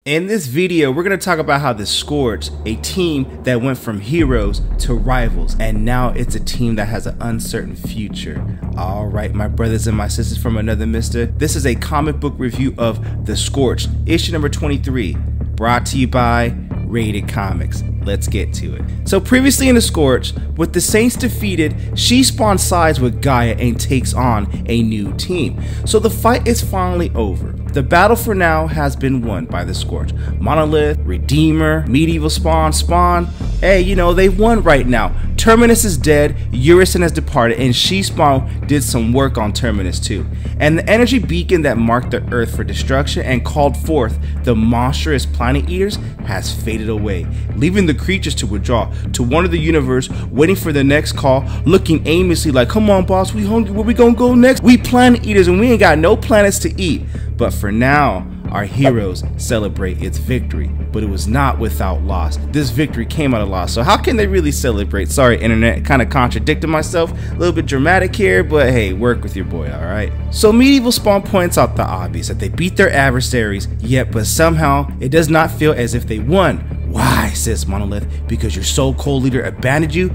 In this video, we're going to talk about how the Scorched, a team that went from heroes to rivals, and now it's a team that has an uncertain future. Alright, my brothers and my sisters from another mister, this is a comic book review of The Scorched, issue number 23, brought to you by Rated Comics. Let's get to it. So previously in The Scorched, with the Saints defeated, she spawns sides with Gaia and takes on a new team. So the fight is finally over. The battle for now has been won by the Scorched. Monolith, Redeemer, Medieval Spawn, hey, you know, they've won right now. Terminus is dead, Urison has departed, and She-Spawn did some work on Terminus too. And the energy beacon that marked the Earth for destruction and called forth the monstrous planet eaters has faded away, leaving the creatures to withdraw to one of the universe, waiting for the next call, looking aimlessly like, come on boss, we hungry, where we gonna go next? We planet eaters and we ain't got no planets to eat. But for now, our heroes celebrate its victory, but it was not without loss. This victory came out of loss, so how can they really celebrate? Sorry internet, kind of contradicted myself, a little bit dramatic here, but hey, work with your boy, alright? So Medieval Spawn points out the obvious, that they beat their adversaries, yet but somehow it does not feel as if they won. Why, says Monolith, because your so-called leader abandoned you?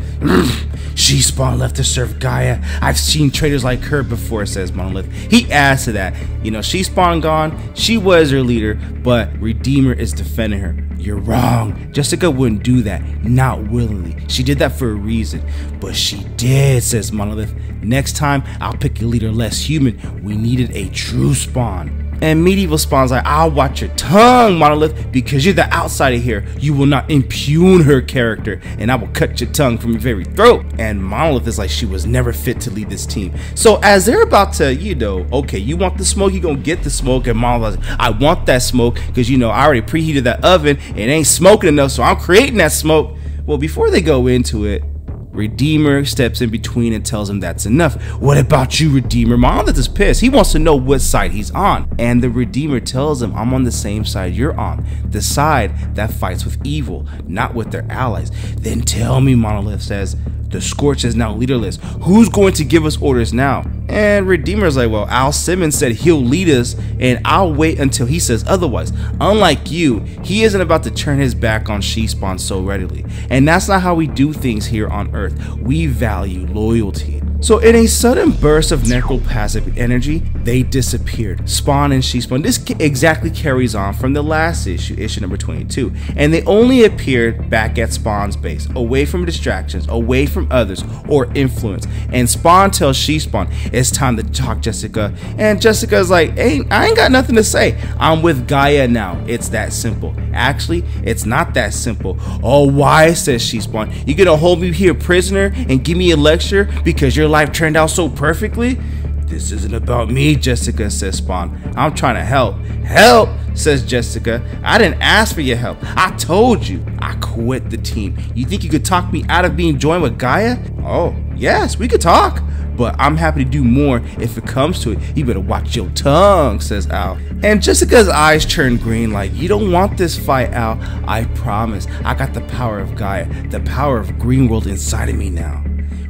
She-Spawn left to serve Gaia. I've seen traitors like her before, says Monolith. He adds to that, you know, She-Spawn gone, she was her leader, but Redeemer is defending her. You're wrong. Jessica wouldn't do that, not willingly. She did that for a reason. But she did, says Monolith. Next time, I'll pick a leader less human. We needed a true Spawn. And Medieval Spawn's like, I'll watch your tongue, Monolith, because you're the outsider here. You will not impugn her character, and I will cut your tongue from your very throat. And Monolith is like, she was never fit to lead this team. So as they're about to, you know, okay, you want the smoke, you're gonna get the smoke. And Monolith's like, I want that smoke, because, you know, I already preheated that oven, it ain't smoking enough, so I'm creating that smoke. Well, before they go into it, Redeemer steps in between and tells him that's enough. What about you, Redeemer? Monolith is pissed. He wants to know what side he's on. And the Redeemer tells him, I'm on the same side you're on. The side that fights with evil, not with their allies. Then tell me, Monolith says, the Scorched is now leaderless. Who's going to give us orders now? And Redeemer's like, well, Al Simmons said he'll lead us, and I'll wait until he says otherwise. Unlike you, he isn't about to turn his back on She-Spawn so readily. And that's not how we do things here on Earth. We value loyalty. So in a sudden burst of necropassive energy, they disappeared. Spawn and She-Spawn. This exactly carries on from the last issue, issue number 22. And they only appeared back at Spawn's base, away from distractions, away from others, or influence. And Spawn tells She-Spawn, it's time to talk, Jessica. And Jessica's like, hey, I ain't got nothing to say. I'm with Gaia now. It's that simple. Actually, it's not that simple. Oh, why, says She-Spawn. You gonna hold me here prisoner and give me a lecture because your life turned out so perfectly? This isn't about me, Jessica, says Spawn. I'm trying to help. Help, says Jessica. I didn't ask for your help. I told you. I quit the team. You think you could talk me out of being joined with Gaia? Oh, yes, we could talk. But I'm happy to do more if it comes to it. You better watch your tongue, says Al. And Jessica's eyes turn green like, you don't want this fight, Al. I promise. I got the power of Gaia, the power of Greenworld inside of me now.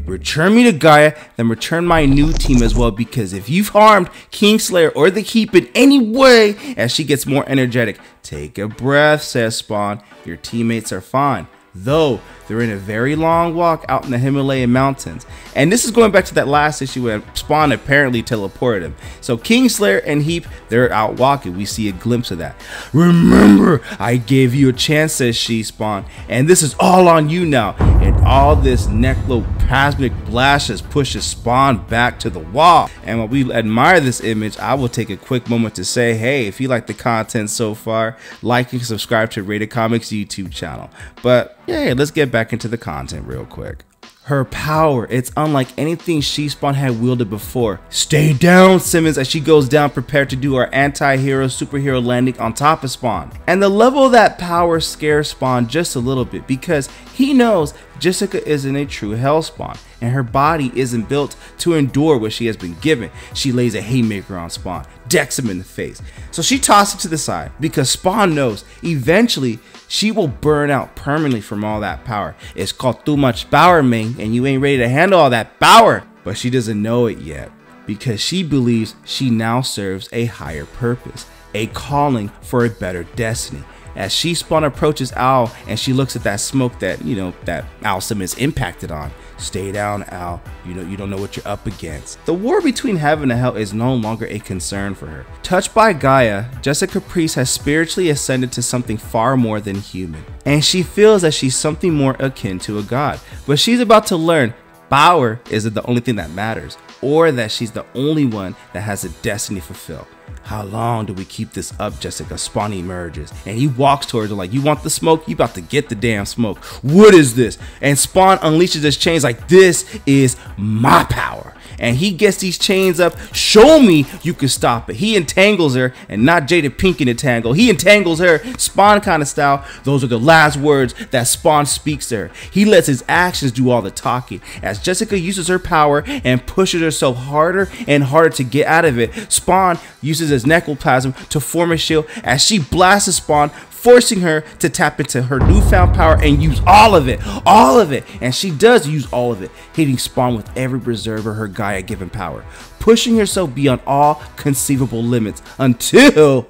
Return me to Gaia, then return my new team as well, because if you've harmed Kingslayer or the Keep in any way, as she gets more energetic, take a breath, says Spawn. Your teammates are fine, though they're in a very long walk out in the Himalayan mountains. And this is going back to that last issue where Spawn apparently teleported him. So Kingslayer and Heap, they're out walking. We see a glimpse of that. Remember, I gave you a chance, says She-Spawn, and this is all on you now. And all this necroplasmic blast just pushes Spawn back to the wall. And while we admire this image, I will take a quick moment to say, hey, if you like the content so far, like and subscribe to Rated Comics YouTube channel. But yeah, let's get back into the content real quick. Her power, it's unlike anything She-Spawn had wielded before. Stay down, Simmons, as she goes down, prepared to do our anti-hero superhero landing on top of Spawn. And the level of that power scares Spawn just a little bit, because he knows Jessica isn't a true Hellspawn, and her body isn't built to endure what she has been given. She lays a haymaker on Spawn, decks him in the face. So she tosses it to the side, because Spawn knows eventually she will burn out permanently from all that power. It's called too much power, man, and you ain't ready to handle all that power. But she doesn't know it yet, because she believes she now serves a higher purpose. a calling for a better destiny. As She-Spawn approaches Al and she looks at that smoke that, that Al Simmons impacted on. Stay down, Al. You don't know what you're up against. The war between heaven and hell is no longer a concern for her. Touched by Gaia, Jessica Priest has spiritually ascended to something far more than human. And she feels that she's something more akin to a god. But she's about to learn power isn't the only thing that matters, or that she's the only one that has a destiny to fulfill. How long do we keep this up, Jessica? Spawn emerges and he walks towards her like, you want the smoke? You about to get the damn smoke. What is this? And Spawn unleashes his chains like, this is my power. And he gets these chains up. Show me you can stop it. He entangles her, and not Jada Pinkett entangle. He entangles her, Spawn kind of style. Those are the last words that Spawn speaks to her. He lets his actions do all the talking. As Jessica uses her power and pushes herself harder and harder to get out of it, Spawn uses his necroplasm to form a shield as she blasts Spawn, forcing her to tap into her newfound power and use all of it. And she does use all of it, hitting Spawn with every reserve of her Gaia given power, pushing herself beyond all conceivable limits until,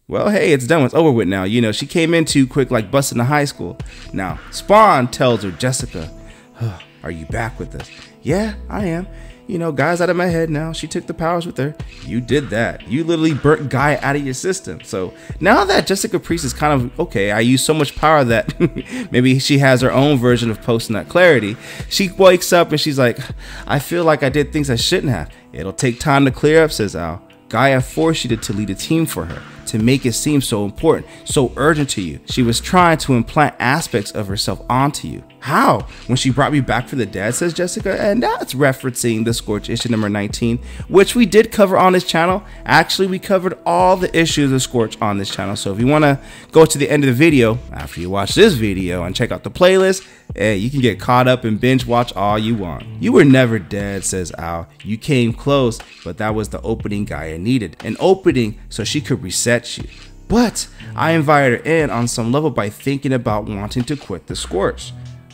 well, hey, it's done. It's over with now. She came in too quick, like busting to high school. Now, Spawn tells her, Jessica, are you back with us? Yeah, I am. Gaia's out of my head now. She took the powers with her. You did that. You literally burnt Gaia out of your system. So now that Jessica Priest is kind of, okay, I use so much power that maybe she has her own version of post-nut clarity. She wakes up and she's like, I feel like I did things I shouldn't have. It'll take time to clear up, says Al. Gaia forced you to lead a team for her, to make it seem so important, so urgent to you. She was trying to implant aspects of herself onto you. How? When she brought me back for the dead, says Jessica, and that's referencing the Scorched issue number 19, which we did cover on this channel. Actually, we covered all the issues of Scorched on this channel, so if you want to go to the end of the video, after you watch this video and check out the playlist, hey, you can get caught up and binge watch all you want. You were never dead, says Al. You came close, but that was the opening Gaia needed. An opening so she could reset you. But I invited her in on some level by thinking about wanting to quit the Scorched.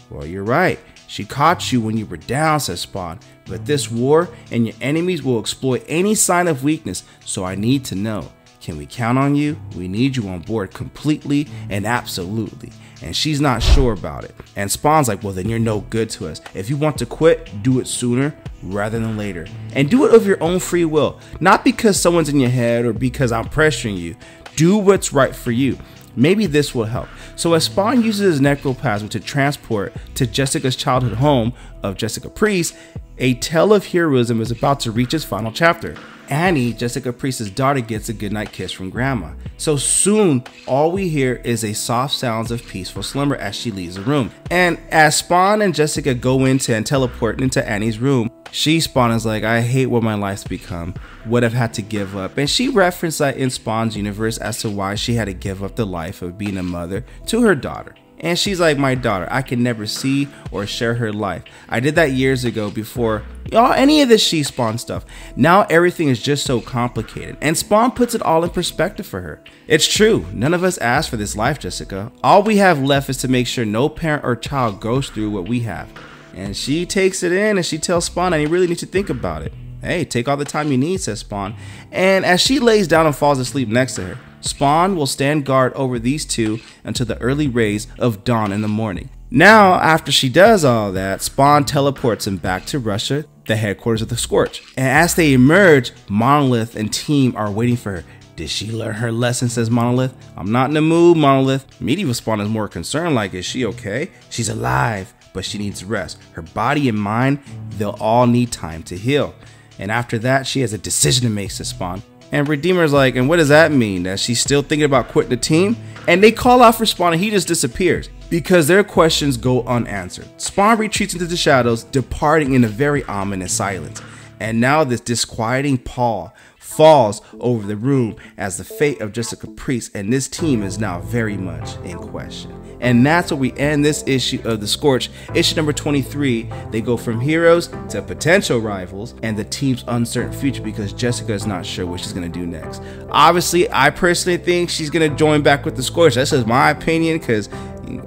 Well, you're right. She caught you when you were down, says Spawn. But this war and your enemies will exploit any sign of weakness, so I need to know. Can we count on you? We need you on board completely and absolutely. And she's not sure about it. And Spawn's like, well, then you're no good to us. If you want to quit, do it sooner rather than later. And do it of your own free will. Not because someone's in your head or because I'm pressuring you. Do what's right for you. Maybe this will help. So as Spawn uses his necroplasm to transport to Jessica's childhood home of Jessica Priest, a tale of heroism is about to reach its final chapter. Annie, Jessica Priest's daughter, gets a goodnight kiss from Grandma. So soon, all we hear is a soft sounds of peaceful slumber as she leaves the room. And as Spawn and Jessica go into and teleport into Annie's room, Spawn is like, I hate what my life's become, what I've had to give up. And she referenced that in Spawn's universe as to why she had to give up the life of being a mother to her daughter. And she's like, my daughter, I can never see or share her life. I did that years ago before any of this Spawn stuff. Now everything is just so complicated. And Spawn puts it all in perspective for her. It's true. None of us asked for this life, Jessica. All we have left is to make sure no parent or child goes through what we have. And she takes it in and she tells Spawn, and you really need to think about it. Hey, take all the time you need, says Spawn. And as she lays down and falls asleep next to her, Spawn will stand guard over these two until the early rays of dawn in the morning. Now, after she does all that, Spawn teleports him back to Russia, the headquarters of the Scorched. And as they emerge, Monolith and team are waiting for her. Did she learn her lesson, says Monolith. I'm not in the mood, Monolith. Medieval Spawn is more concerned like, is she okay? She's alive, but she needs rest. Her body and mind, they'll all need time to heal. And after that, she has a decision to make, says Spawn. And Redeemer's like, and what does that mean? That she's still thinking about quitting the team? And they call out for Spawn and he just disappears because their questions go unanswered. Spawn retreats into the shadows, departing in a very ominous silence. And now this disquieting pall falls over the room as the fate of Jessica Priest and this team is now very much in question. And that's where we end this issue of The Scorched, issue number 23. They go from heroes to potential rivals and the team's uncertain future because Jessica is not sure what she's going to do next. Obviously, I personally think she's going to join back with The Scorched. That's just my opinion because,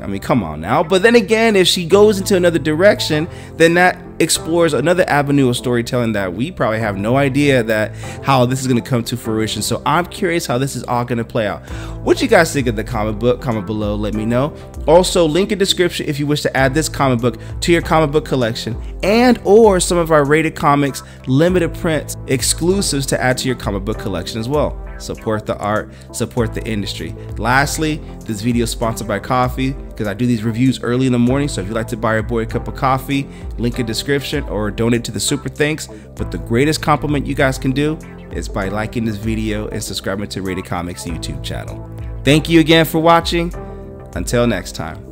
I mean, come on now. But then again, if she goes into another direction, then that explores another avenue of storytelling that we probably have no idea that how this is going to come to fruition. So I'm curious how this is all going to play out. What you guys think of the comic book? Comment below, let me know. Also, link in description if you wish to add this comic book to your comic book collection, and or some of our Rated Comics limited prints exclusives to add to your comic book collection as well. Support the art, support the industry. Lastly, this video is sponsored by coffee, because I do these reviews early in the morning. So if you'd like to buy your boy a cup of coffee, link in description, or donate to the super thanks. But the greatest compliment you guys can do is by liking this video and subscribing to Rated Comics YouTube channel. Thank you again for watching. Until next time.